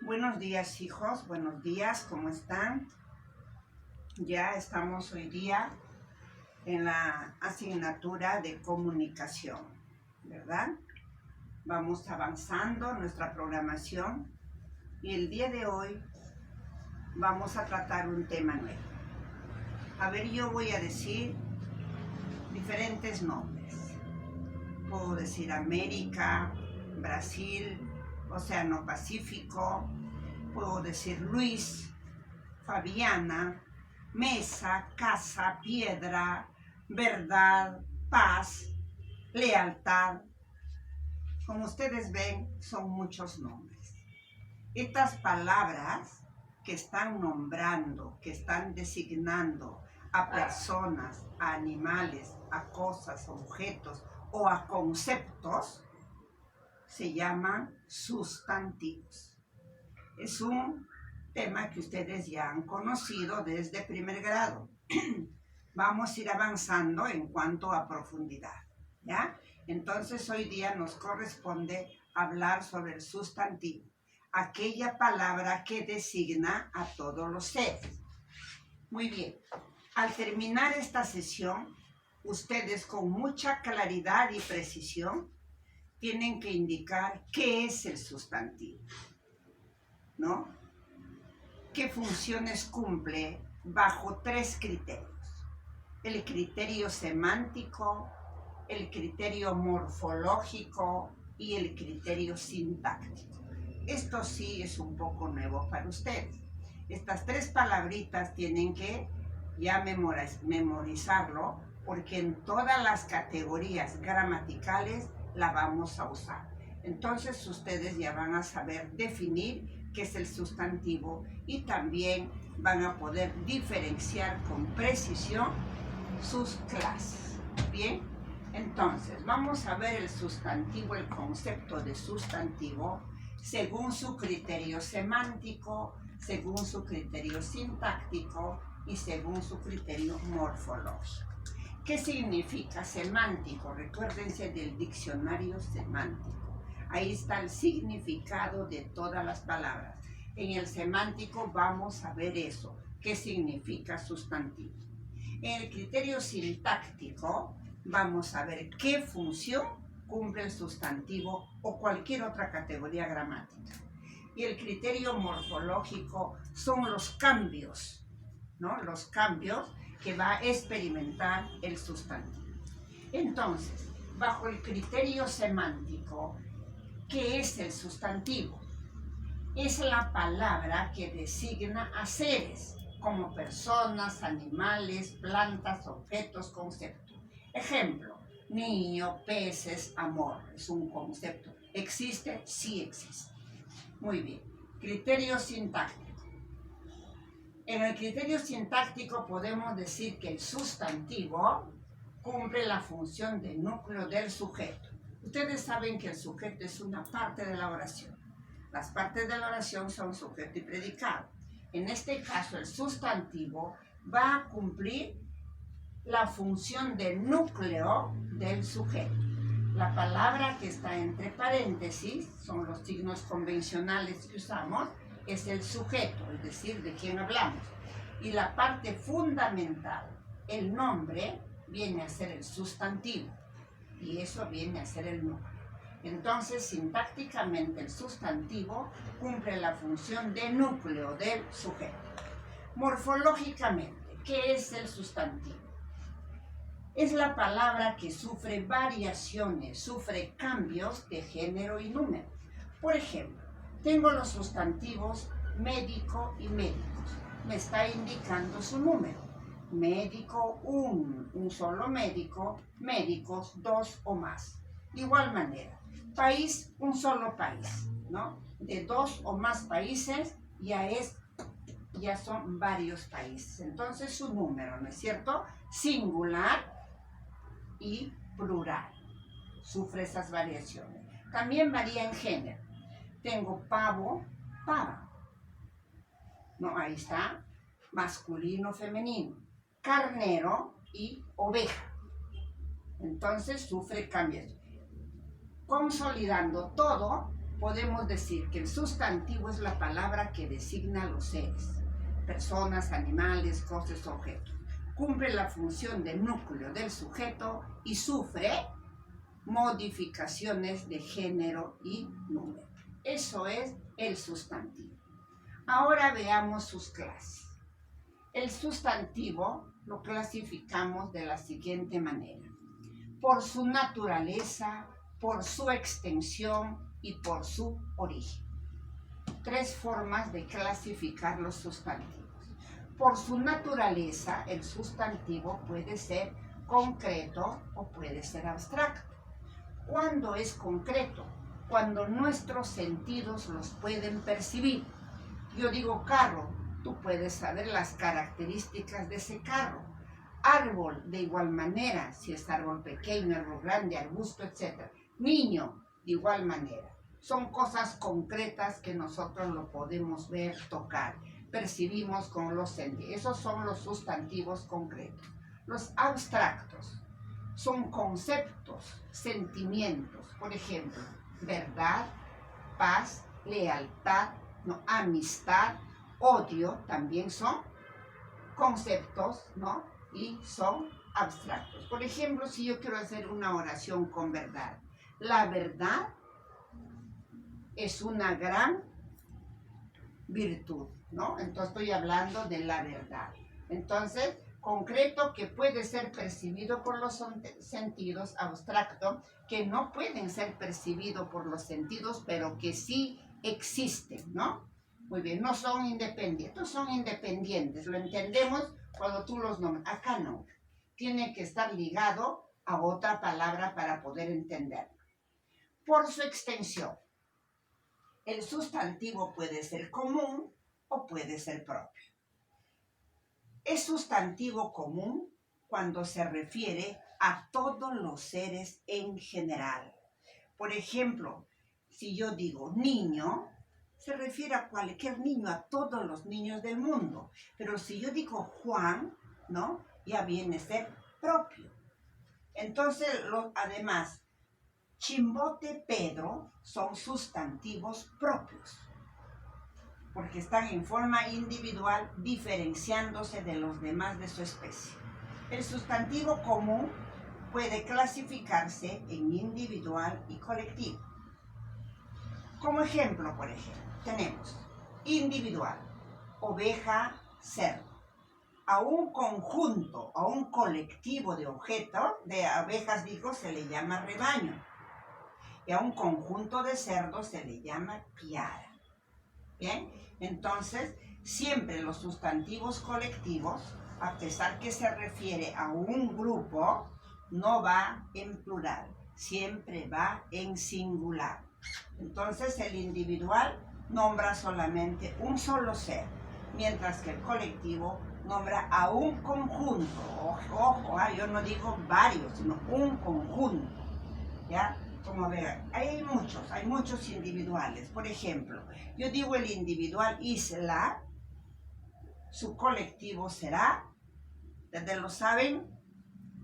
Buenos días, hijos, buenos días, ¿cómo están? Ya estamos hoy día en la asignatura de comunicación, ¿verdad? Vamos avanzando nuestra programación y el día de hoy vamos a tratar un tema nuevo. A ver, yo voy a decir diferentes nombres. Puedo decir América, Brasil, Océano Pacífico, puedo decir Luis, Fabiana, mesa, casa, piedra, verdad, paz, lealtad. Como ustedes ven, son muchos nombres. Estas palabras que están nombrando, que están designando a personas, a animales, a cosas, a objetos o a conceptos, se llaman sustantivos. Es un tema que ustedes ya han conocido desde primer grado. Vamos a ir avanzando en cuanto a profundidad, ¿ya? Entonces hoy día nos corresponde hablar sobre el sustantivo, aquella palabra que designa a todos los seres. Muy bien, al terminar esta sesión, ustedes con mucha claridad y precisión tienen que indicar qué es el sustantivo, ¿no? ¿Qué funciones cumple bajo tres criterios? El criterio semántico, el criterio morfológico y el criterio sintáctico. Esto sí es un poco nuevo para ustedes. Estas tres palabritas tienen que ya memorizarlo porque en todas las categorías gramaticales la vamos a usar. Entonces ustedes ya van a saber definir qué es el sustantivo y también van a poder diferenciar con precisión sus clases. Bien, entonces vamos a ver el sustantivo, el concepto de sustantivo según su criterio semántico, según su criterio sintáctico y según su criterio morfológico. ¿Qué significa semántico? Recuérdense del diccionario semántico. Ahí está el significado de todas las palabras. En el semántico vamos a ver eso, qué significa sustantivo. En el criterio sintáctico vamos a ver qué función cumple el sustantivo o cualquier otra categoría gramática. Y el criterio morfológico son los cambios, ¿no? Los cambios que va a experimentar el sustantivo. Entonces, bajo el criterio semántico, ¿qué es el sustantivo? Es la palabra que designa a seres, como personas, animales, plantas, objetos, conceptos. Ejemplo, niño, peces, amor, es un concepto. ¿Existe? Sí existe. Muy bien. Criterio sintáctico. En el criterio sintáctico podemos decir que el sustantivo cumple la función de núcleo del sujeto. Ustedes saben que el sujeto es una parte de la oración. Las partes de la oración son sujeto y predicado. En este caso, el sustantivo va a cumplir la función de núcleo del sujeto. La palabra que está entre paréntesis, son los signos convencionales que usamos, es el sujeto, es decir, de quién hablamos. Y la parte fundamental, el nombre, viene a ser el sustantivo. Y eso viene a ser el núcleo. Entonces, sintácticamente, el sustantivo cumple la función de núcleo del sujeto. Morfológicamente, ¿qué es el sustantivo? Es la palabra que sufre variaciones, sufre cambios de género y número. Por ejemplo, tengo los sustantivos médico y médicos. Me está indicando su número. Médico, un solo médico, médicos, dos o más. De igual manera, país, un solo país, ¿no? De dos o más países ya son varios países. Entonces su número, ¿no es cierto? Singular y plural. Sufre esas variaciones. También varía en género. Tengo pavo, pava. ¿No? Ahí está. Masculino, femenino. Carnero y oveja. Entonces sufre cambios. Consolidando todo, podemos decir que el sustantivo es la palabra que designa a los seres, personas, animales, cosas, objetos. Cumple la función de núcleo del sujeto y sufre modificaciones de género y número. Eso es el sustantivo. Ahora veamos sus clases. El sustantivo lo clasificamos de la siguiente manera: por su naturaleza, por su extensión y por su origen. Tres formas de clasificar los sustantivos. Por su naturaleza, el sustantivo puede ser concreto o puede ser abstracto. ¿Cuándo es concreto? Cuando nuestros sentidos los pueden percibir. Yo digo carro, tú puedes saber las características de ese carro. Árbol, de igual manera, si es árbol pequeño, árbol grande, arbusto, etc. Niño, de igual manera. Son cosas concretas que nosotros lo podemos ver, tocar, percibimos con los sentidos. Esos son los sustantivos concretos. Los abstractos son conceptos, sentimientos. Por ejemplo, verdad, paz, lealtad, amistad, odio, también son conceptos, ¿no? Y son abstractos. Por ejemplo, si yo quiero hacer una oración con verdad, la verdad es una gran virtud, ¿no? Entonces estoy hablando de la verdad. Entonces, concreto, que puede ser percibido por los sentidos, abstracto, que no pueden ser percibidos por los sentidos, pero que sí existen, ¿no? Muy bien, no son independientes, son independientes, lo entendemos cuando tú los nombras. Acá no, tiene que estar ligado a otra palabra para poder entenderlo. Por su extensión, el sustantivo puede ser común o puede ser propio. Es sustantivo común cuando se refiere a todos los seres en general. Por ejemplo, si yo digo niño, se refiere a cualquier niño, a todos los niños del mundo. Pero si yo digo Juan, ¿no? Ya viene a ser propio. Entonces, además, Chimbote, Pedro son sustantivos propios, porque están en forma individual, diferenciándose de los demás de su especie. El sustantivo común puede clasificarse en individual y colectivo. Como ejemplo, por ejemplo, tenemos individual, oveja, cerdo. A un conjunto, a un colectivo de objetos, de abejas, digo, se le llama rebaño. Y a un conjunto de cerdos se le llama piara. ¿Bien? Entonces, siempre los sustantivos colectivos, a pesar que se refiere a un grupo, no va en plural, siempre va en singular. Entonces, el individual nombra solamente un solo ser, mientras que el colectivo nombra a un conjunto. Ojo, yo no digo varios, sino un conjunto. ¿Ya? Como ver, hay muchos individuales. Por ejemplo, yo digo el individual isla, su colectivo será, ¿desde lo saben?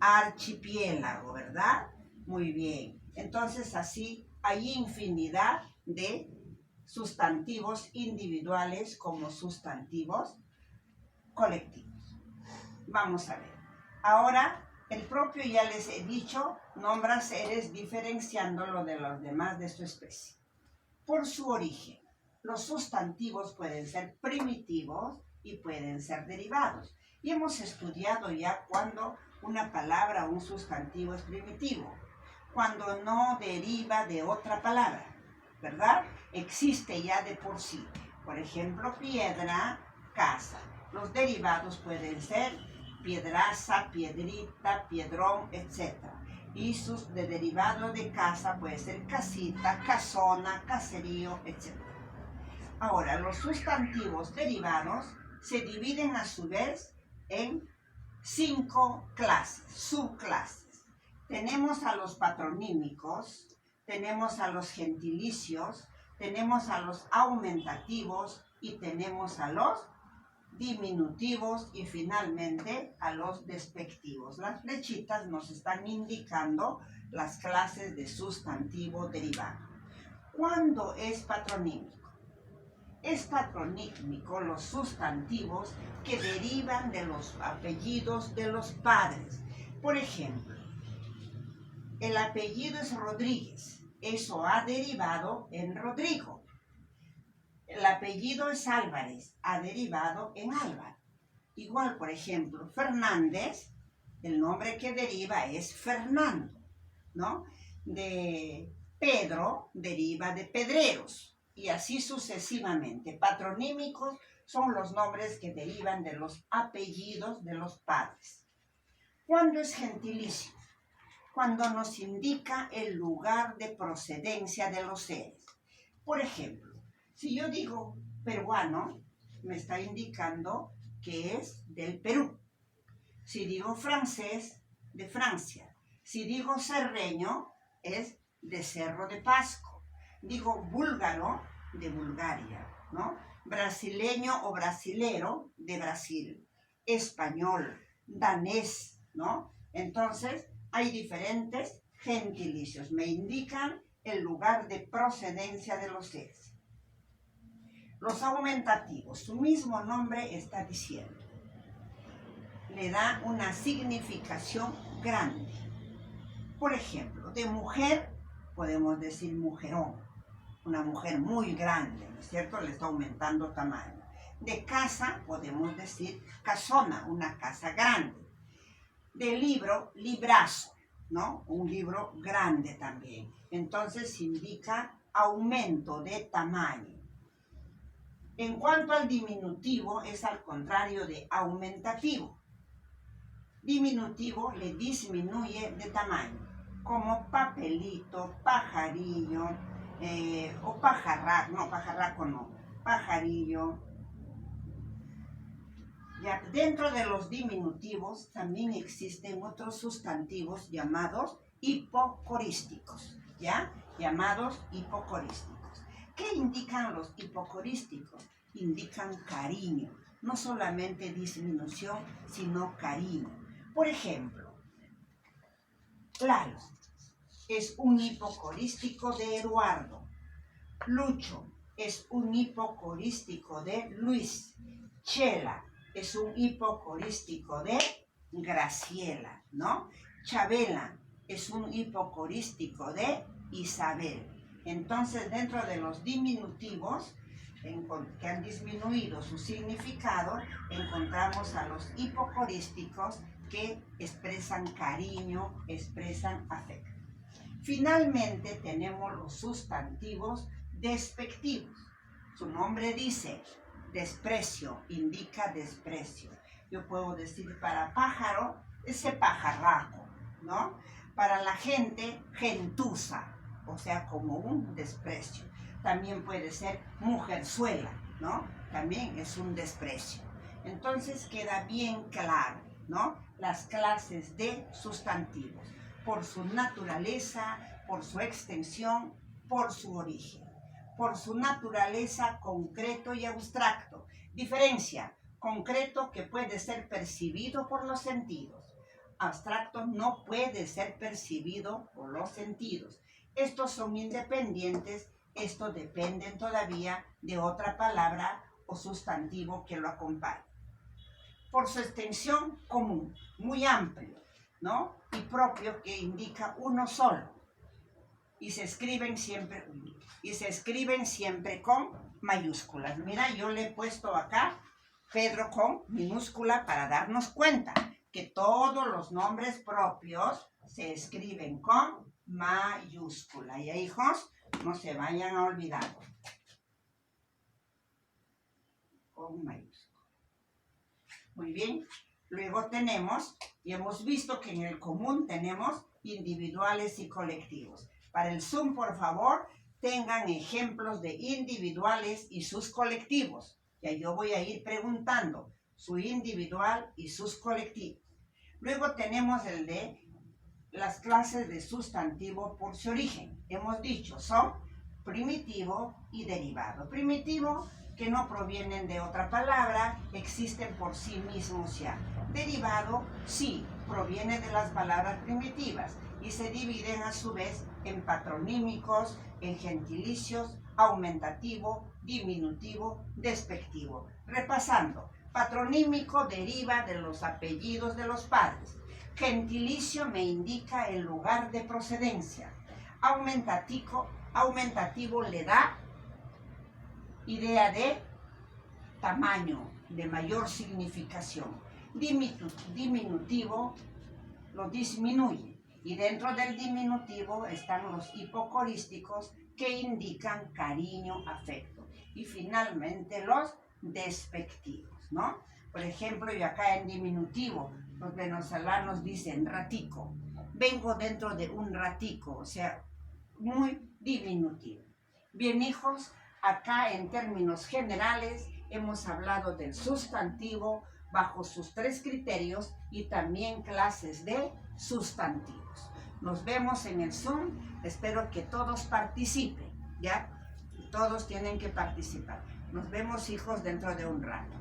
Archipiélago, ¿verdad? Muy bien. Entonces así hay infinidad de sustantivos individuales como sustantivos colectivos. Vamos a ver. Ahora, el propio, ya les he dicho, nombra seres diferenciándolo de los demás de su especie. Por su origen, los sustantivos pueden ser primitivos y pueden ser derivados. Y hemos estudiado ya cuando una palabra o un sustantivo es primitivo, cuando no deriva de otra palabra, ¿verdad? Existe ya de por sí. Por ejemplo, piedra, casa. Los derivados pueden ser piedraza, piedrita, piedrón, etc. Y sus derivados de casa puede ser casita, casona, caserío, etc. Ahora, los sustantivos derivados se dividen a su vez en 5 clases, subclases. Tenemos a los patronímicos, tenemos a los gentilicios, tenemos a los aumentativos y tenemos a los diminutivos y finalmente a los despectivos. Las flechitas nos están indicando las clases de sustantivo derivado. ¿Cuándo es patronímico? Es patronímico los sustantivos que derivan de los apellidos de los padres. Por ejemplo, el apellido es Rodríguez. Eso ha derivado en Rodrigo. El apellido es Álvarez. Ha derivado en Álvaro. Igual, por ejemplo, Fernández, el nombre que deriva es Fernando, ¿no? De Pedro deriva de Pedreros, y así sucesivamente. Patronímicos son los nombres que derivan de los apellidos de los padres. ¿Cuándo es gentilicio? Cuando nos indica el lugar de procedencia de los seres. Por ejemplo, si yo digo peruano, me está indicando que es del Perú. Si digo francés, de Francia. Si digo cerreño, es de Cerro de Pasco. Digo búlgaro, de Bulgaria, ¿no? Brasileño o brasilero, de Brasil. Español, danés, ¿no? Entonces, hay diferentes gentilicios. Me indican el lugar de procedencia de los seres. Los aumentativos, su mismo nombre está diciendo. Le da una significación grande. Por ejemplo, de mujer podemos decir mujerón, una mujer muy grande, ¿no es cierto? Le está aumentando tamaño. De casa podemos decir casona, una casa grande. De libro, librazo, ¿no? Un libro grande también. Entonces indica aumento de tamaño. En cuanto al diminutivo, es al contrario de aumentativo. Diminutivo le disminuye de tamaño, como papelito, pajarillo, o pajarraco, no, pajarraco no, pajarillo. Ya, dentro de los diminutivos también existen otros sustantivos llamados hipocorísticos, ¿ya? Llamados hipocorísticos. ¿Qué indican los hipocorísticos? Indican cariño, no solamente disminución, sino cariño. Por ejemplo, Lalo es un hipocorístico de Eduardo. Lucho es un hipocorístico de Luis. Chela es un hipocorístico de Graciela, ¿no? Chabela es un hipocorístico de Isabel. Entonces, dentro de los diminutivos que han disminuido su significado, encontramos a los hipocorísticos que expresan cariño, expresan afecto. Finalmente, tenemos los sustantivos despectivos. Su nombre dice desprecio, indica desprecio. Yo puedo decir para pájaro, ese pajarraco, ¿no? Para la gente, gentuza, o sea, como un desprecio. También puede ser mujerzuela, ¿no? También es un desprecio. Entonces queda bien claro, ¿no? Las clases de sustantivos, por su naturaleza, por su extensión, por su origen. Por su naturaleza concreto y abstracto. Diferencia, concreto que puede ser percibido por los sentidos. Abstracto no puede ser percibido por los sentidos. Estos son independientes, estos dependen todavía de otra palabra o sustantivo que lo acompañe. Por su extensión común, muy amplio, ¿no? Y propio, que indica uno solo. Y se escriben siempre con mayúsculas. Mira, yo le he puesto acá Pedro con minúscula para darnos cuenta que todos los nombres propios se escriben con mayúscula. Y hijos, no se vayan a olvidar. Con mayúscula. Muy bien. Luego tenemos, y hemos visto que en el común tenemos individuales y colectivos. Para el Zoom, por favor, tengan ejemplos de individuales y sus colectivos. Ya yo voy a ir preguntando su individual y sus colectivos. Luego tenemos el de las clases de sustantivo por su origen. Hemos dicho, son primitivo y derivado. Primitivo, que no provienen de otra palabra, existen por sí mismos ya. Derivado, sí, proviene de las palabras primitivas. y se dividen a su vez en patronímicos, en gentilicios, aumentativo, diminutivo, despectivo. Repasando, patronímico deriva de los apellidos de los padres. Gentilicio me indica el lugar de procedencia. Aumentativo le da idea de tamaño, de mayor significación. Diminutivo lo disminuye. Y dentro del diminutivo están los hipocorísticos que indican cariño, afecto. Y finalmente los despectivos, ¿no? Por ejemplo, yo acá en diminutivo, los venezolanos dicen ratico. Vengo dentro de un ratico, o sea, muy diminutivo. Bien, hijos, acá en términos generales hemos hablado del sustantivo bajo sus 3 criterios y también clases de sustantivos. Nos vemos en el Zoom. Espero que todos participen, ¿ya? Todos tienen que participar. Nos vemos, hijos, dentro de un rato.